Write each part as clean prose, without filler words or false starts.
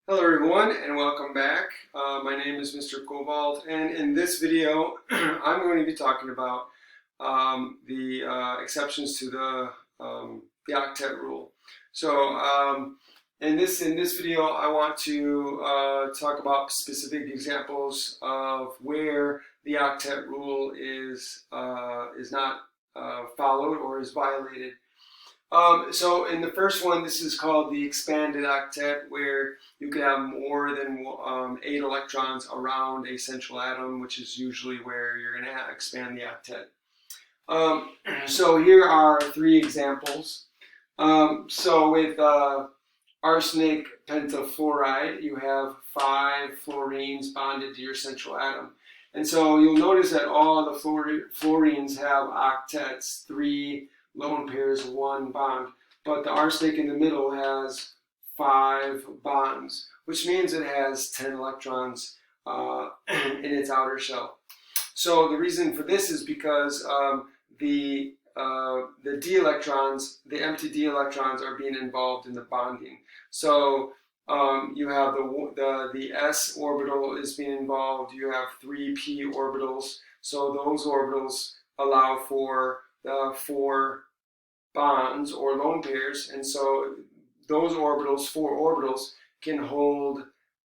Hello everyone and welcome back. My name is Mr. Cobalt, and in this video I'm going to be talking about the exceptions to the octet rule. So in this video I want to talk about specific examples of where the octet rule is not followed or is violated. So in the first one, this is called the Expanded Octet, where you could have more than 8 electrons around a central atom, which is usually where you're going to expand the octet. So here are 3 examples. So with Arsenic Pentafluoride, you have 5 fluorines bonded to your central atom. And so you'll notice that all the fluorines have octets, 3 lone pairs, 1 bond, but the arsenic in the middle has 5 bonds, which means it has 10 electrons in its outer shell. So the reason for this is because the d electrons, the empty d electrons, are being involved in the bonding. So you have the s orbital is being involved. You have 3 p orbitals. So those orbitals allow for the 4 bonds or lone pairs, and so those orbitals, 4 orbitals, can hold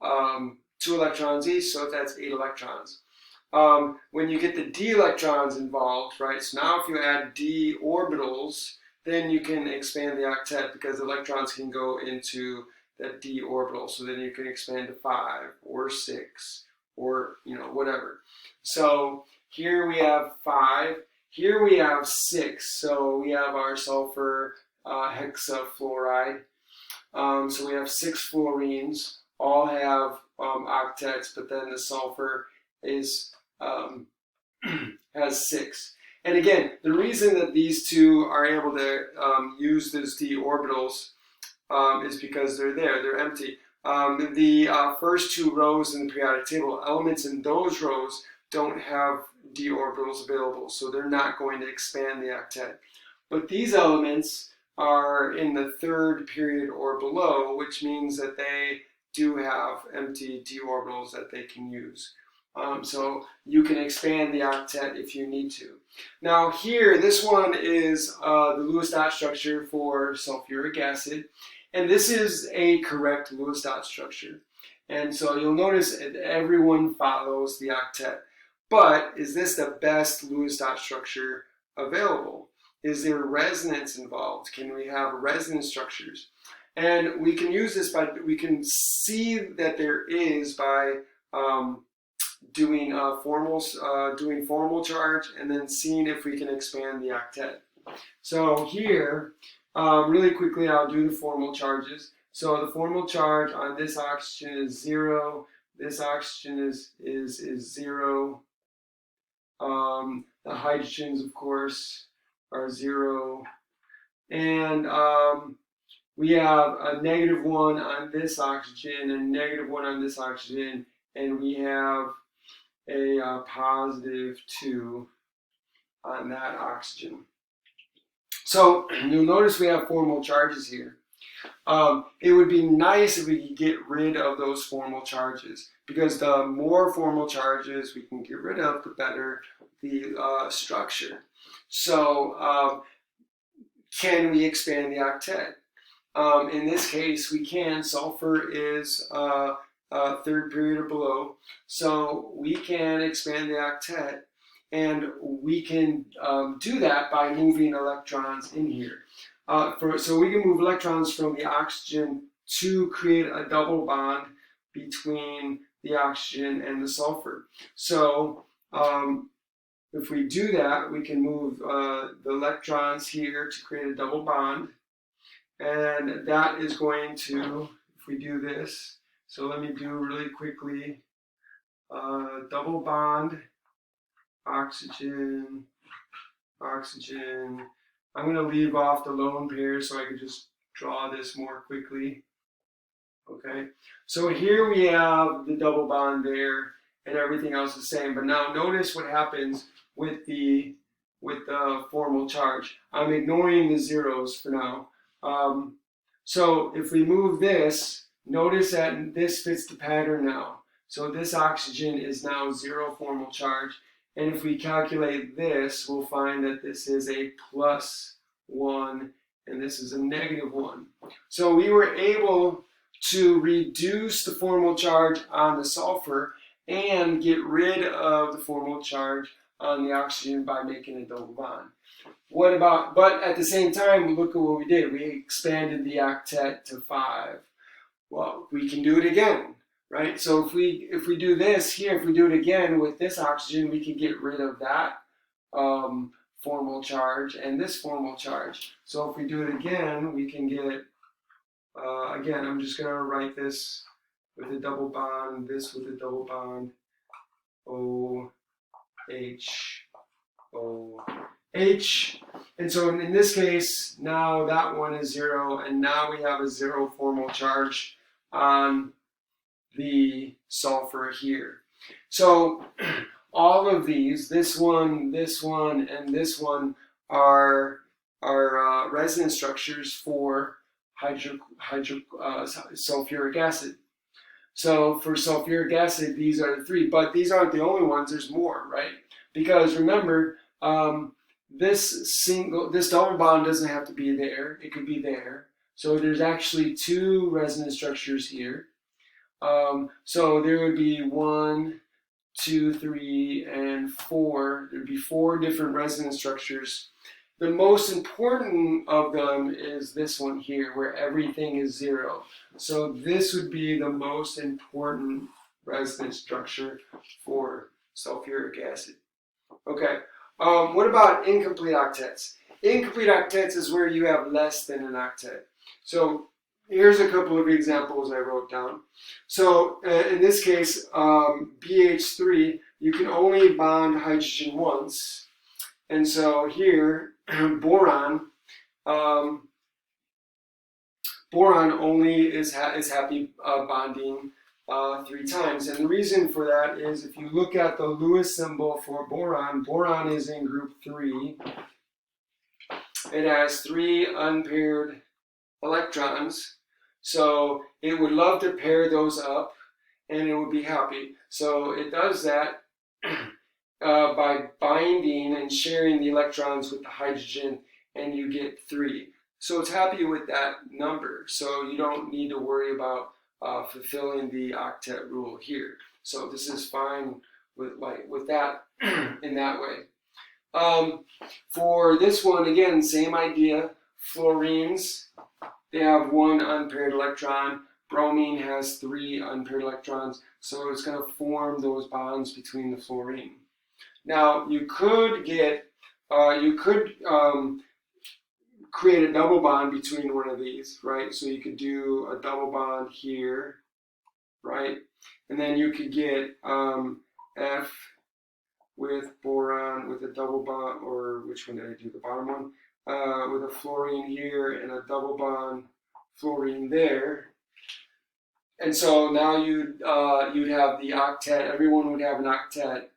2 electrons each, so that's 8 electrons. When you get the d electrons involved, right, so now if you add d orbitals, then you can expand the octet because electrons can go into that d orbital, so then you can expand to 5 or 6 or whatever. So here we have 5. Here we have 6, so we have our sulfur hexafluoride. So we have 6 fluorines, all have octets, but then the sulfur is has 6. And again, the reason that these 2 are able to use those d orbitals is because they're empty. The first 2 rows in the periodic table, elements in those rows don't have d orbitals available, so they're not going to expand the octet. But these elements are in the 3rd period or below, which means that they do have empty d orbitals that they can use. So you can expand the octet if you need to. Now here, this one is the Lewis dot structure for sulfuric acid, and this is a correct Lewis dot structure. And so you'll notice that everyone follows the octet. But is this the best Lewis dot structure available? Is there resonance involved? Can we have resonance structures? And we can use this we can see that there is by doing formal charge and then seeing if we can expand the octet. So here, really quickly, I'll do the formal charges. So the formal charge on this oxygen is 0. This oxygen is 0. The hydrogens, of course, are 0. And we have a -1 on this oxygen and -1 on this oxygen, and we have a +2 on that oxygen. So you'll notice we have formal charges here. It would be nice if we could get rid of those formal charges, because the more formal charges we can get rid of, the better the structure. So can we expand the octet? In this case, we can. Sulfur is 3rd period or below, so we can expand the octet, and we can do that by moving electrons in here. So we can move electrons from the oxygen to create a double bond between the oxygen and the sulfur. So if we do that, we can move the electrons here to create a double bond, and that is going to, if we do this, so let me do really quickly, double bond, oxygen, oxygen. I'm going to leave off the lone pairs so I can just draw this more quickly. Okay, so here we have the double bond there, and everything else is the same. But now notice what happens with the formal charge. I'm ignoring the zeros for now. So if we move this, Notice that this fits the pattern now. So this oxygen is now 0 formal charge. And if we calculate this, we'll find that this is a +1 and this is a -1. So we were able to reduce the formal charge on the sulfur and get rid of the formal charge on the oxygen by making a double bond. But at the same time, look at what we did. We expanded the octet to 5. Well, we can do it again, right? So if we do this here, if we do it again with this oxygen, we can get rid of that formal charge and this formal charge. So if we do it again, we can get, again, I'm just going to write this with a double bond, this with a double bond, OH, OH. And so in this case, now that one is 0, and now we have a 0 formal charge on the sulfur here. So all of these, this one, and this one are resonance structures for sulfuric acid. So for sulfuric acid, these are the 3, but these aren't the only ones. There's more, right? Because remember, this double bond doesn't have to be there. It could be there. So there's actually 2 resonance structures here. So there would be 1, 2, 3, and 4. There'd be 4 different resonance structures. The most important of them is this one here, where everything is 0. So this would be the most important resonance structure for sulfuric acid. Okay. What about incomplete octets? Incomplete octets is where you have less than an octet. So here's a couple of examples I wrote down. So in this case, BH3, you can only bond hydrogen once. And so here, boron only is happy bonding 3 times. And the reason for that is if you look at the Lewis symbol for boron, boron is in group 3. It has 3 unpaired electrons. So it would love to pair those up and it would be happy. So it does that by binding and sharing the electrons with the hydrogen, and you get 3. So it's happy with that number. So you don't need to worry about fulfilling the octet rule here. So this is fine with that in that way. For this one, again, same idea. Fluorines, they have 1 unpaired electron. Bromine has 3 unpaired electrons. So it's going to form those bonds between the fluorine. Now you could get, create a double bond between one of these, right? So you could do a double bond here, right? And then you could get F with boron with a double bond, or which one did I do, the bottom one? With a fluorine here and a double bond fluorine there. And so now you'd have the octet, everyone would have an octet.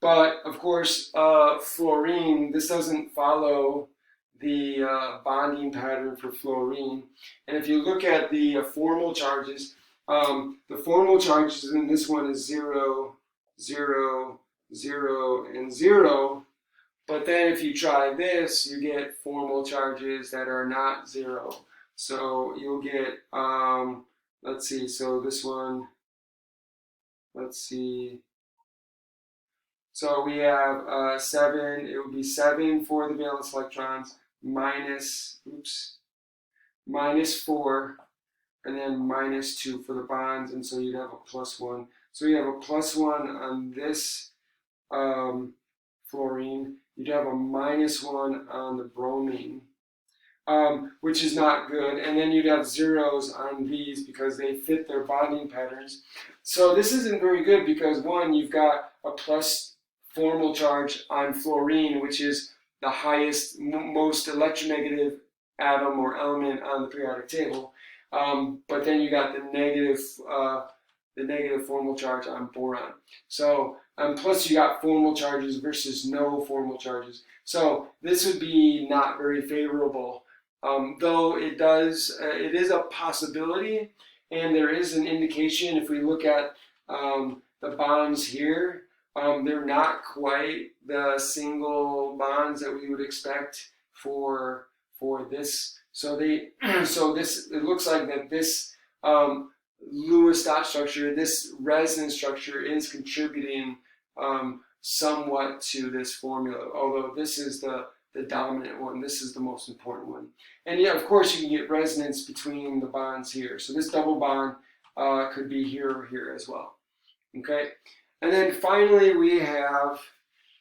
But of course, fluorine, this doesn't follow the bonding pattern for fluorine. And if you look at the formal charges, the formal charges in this one is 0, 0, 0, and 0. But then if you try this, you get formal charges that are not 0. So you'll get, let's see, so this one, let's see. So we have 7, it would be 7 for the valence electrons, minus 4, and then -2 for the bonds, and so you'd have a +1. So you have a +1 on this fluorine, you'd have a -1 on the bromine, which is not good, and then you'd have zeros on these because they fit their bonding patterns. So this isn't very good because, one, you've got a plus formal charge on fluorine, which is the highest, most electronegative atom or element on the periodic table. But then you got the negative formal charge on boron. So plus you got formal charges versus no formal charges. So this would be not very favorable though it is a possibility, and there is an indication. If we look at the bonds here, they're not quite the single bonds that we would expect for this. So it looks like that this Lewis dot structure, this resonance structure, is contributing somewhat to this formula, although this is the dominant one. This is the most important one. And yeah, of course, you can get resonance between the bonds here. So this double bond could be here or here as well. Okay, and then finally we have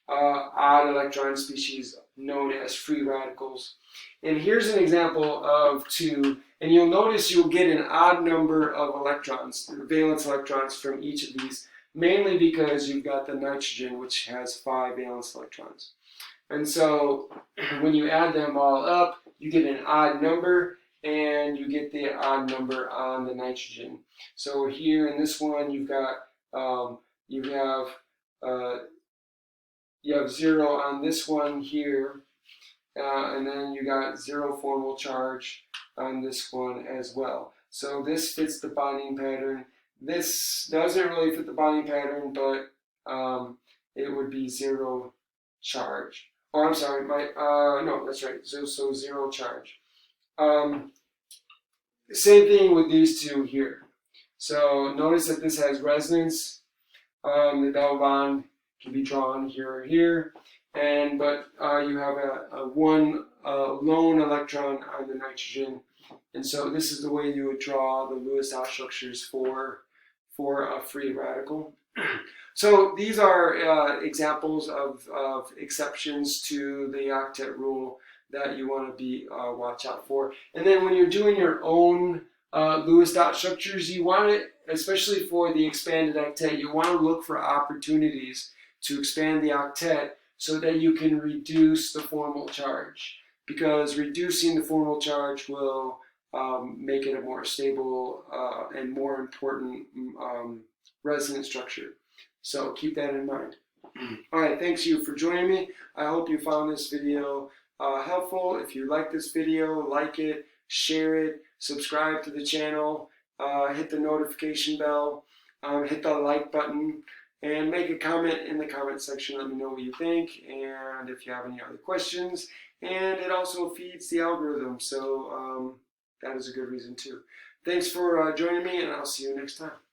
odd electron species known as free radicals. And here's an example of two, and you'll notice you'll get an odd number of electrons, valence electrons from each of these, mainly because you've got the nitrogen, which has 5 valence electrons. And so when you add them all up, you get an odd number, and you get the odd number on the nitrogen. So here in this one, you've got you have 0 on this one here, and then you got 0 formal charge on this one as well. So this fits the bonding pattern. This doesn't really fit the bonding pattern, but it would be 0 charge. Oh, I'm sorry, no, that's right, so 0 charge. Same thing with these two here. So notice that this has resonance. The double bond can be drawn here or here, but you have a one lone electron on the nitrogen, and so this is the way you would draw the Lewis dot structures for a free radical. So these are examples of exceptions to the octet rule that you want to be watch out for. And then when you're doing your own Lewis dot structures, you want to, especially for the expanded octet, you want to look for opportunities to expand the octet so that you can reduce the formal charge, because reducing the formal charge will make it a more stable and more important resonance structure. So keep that in mind. All right, thanks you for joining me. I hope you found this video helpful. If you like this video, like it, share it, subscribe to the channel, hit the notification bell, hit the like button, and make a comment in the comment section. Let me know what you think, and if you have any other questions. And it also feeds the algorithm, so that is a good reason too. Thanks for joining me, and I'll see you next time.